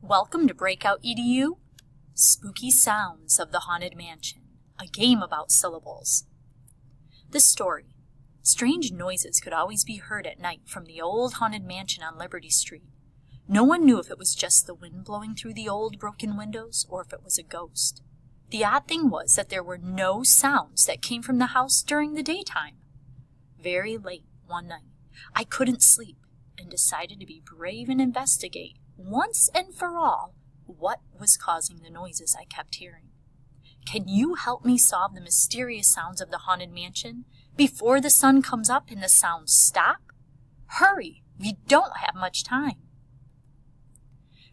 Welcome to Breakout EDU, Spooky Sounds of the Haunted Mansion, a game about syllables. The story. Strange noises could always be heard at night from the old haunted mansion on Liberty Street. No one knew if it was just the wind blowing through the old broken windows or if it was a ghost. The odd thing was that there were no sounds that came from the house during the daytime. Very late one night, I couldn't sleep and decided to be brave and investigate once and for all what was causing the noises I kept hearing. Can you help me solve the mysterious sounds of the haunted mansion before the sun comes up and the sounds stop? Hurry, we don't have much time.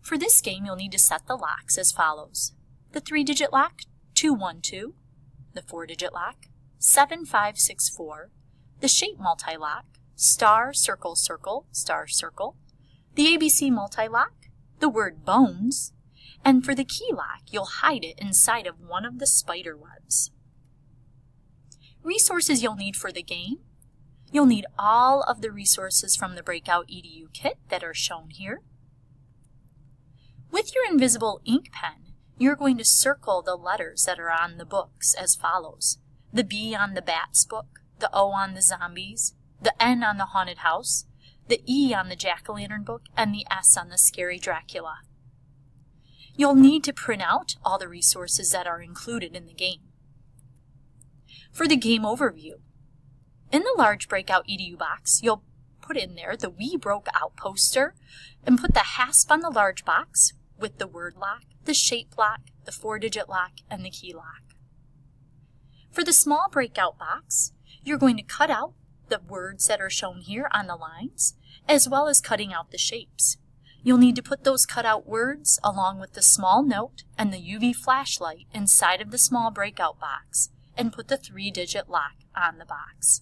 For this game, you'll need to set the locks as follows. The 3-digit lock, 212, the 4-digit lock, 7564, the shape multi-lock, star, circle, circle, star, circle, the ABC multi-lock, the word bones, and for the key lock, you'll hide it inside of one of the spider webs. Resources you'll need for the game. You'll need all of the resources from the Breakout EDU kit that are shown here. With your invisible ink pen, you're going to circle the letters that are on the books as follows. The B on the Bats book, the O on the Zombies, the N on the Haunted House, the E on the Jack-o'-lantern book, and the S on the Scary Dracula. You'll need to print out all the resources that are included in the game. For the game overview, in the large Breakout EDU box, you'll put in there the We Broke Out poster and put the hasp on the large box with the word lock, the shape lock, the 4-digit lock, and the key lock. For the small Breakout box, you're going to cut out the words that are shown here on the lines, as well as cutting out the shapes. You'll need to put those cut out words along with the small note and the UV flashlight inside of the small Breakout box and put the 3-digit lock on the box.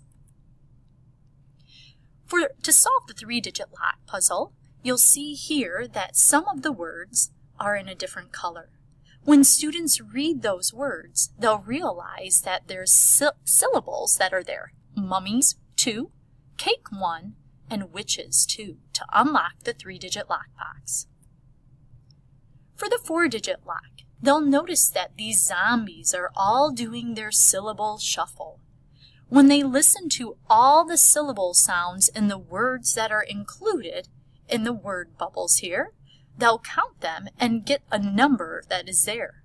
To solve the 3-digit lock puzzle, you'll see here that some of the words are in a different color. When students read those words, they'll realize that there's syllables that are there. Mummies, 2, cake, 1, and witches, 2, to unlock the 3-digit lockbox. For the 4-digit lock, they'll notice that these zombies are all doing their syllable shuffle. When they listen to all the syllable sounds in the words that are included in the word bubbles here, they'll count them and get a number that is there.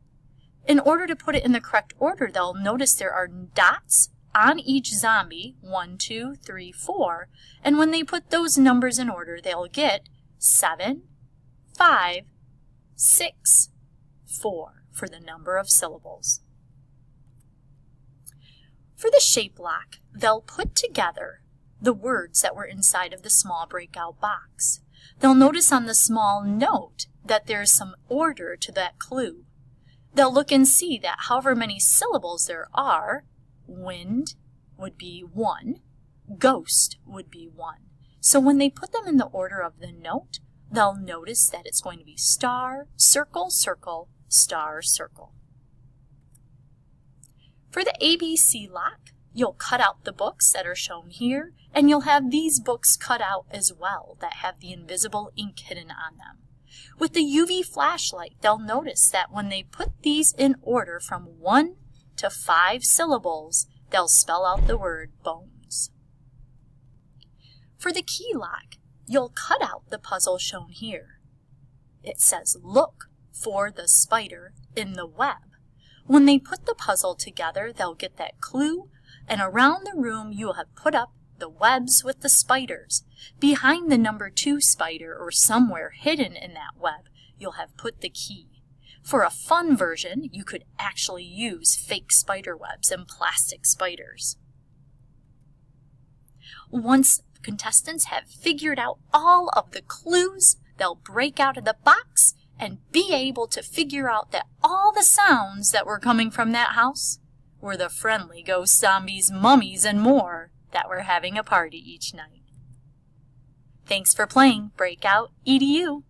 In order to put it in the correct order, they'll notice there are dots on each zombie, 1, 2, 3, 4, and when they put those numbers in order, they'll get 7, 5, 6, 4 for the number of syllables. For the shape lock, they'll put together the words that were inside of the small Breakout box. They'll notice on the small note that there's some order to that clue. They'll look and see that however many syllables there are, wind would be 1, ghost would be 1. So when they put them in the order of the note, they'll notice that it's going to be star, circle, circle, star, circle. For the ABC lock, you'll cut out the books that are shown here, and you'll have these books cut out as well that have the invisible ink hidden on them. With the UV flashlight, they'll notice that when they put these in order from 1 to 5 syllables, they'll spell out the word bones. For the key lock, you'll cut out the puzzle shown here. It says, look for the spider in the web. When they put the puzzle together, they'll get that clue, and around the room you will have put up the webs with the spiders. Behind the number 2 spider, or somewhere hidden in that web, you'll have put the key. For a fun version, you could actually use fake spider webs and plastic spiders. Once contestants have figured out all of the clues, they'll break out of the box and be able to figure out that all the sounds that were coming from that house were the friendly ghost zombies, mummies, and more that were having a party each night. Thanks for playing Breakout EDU.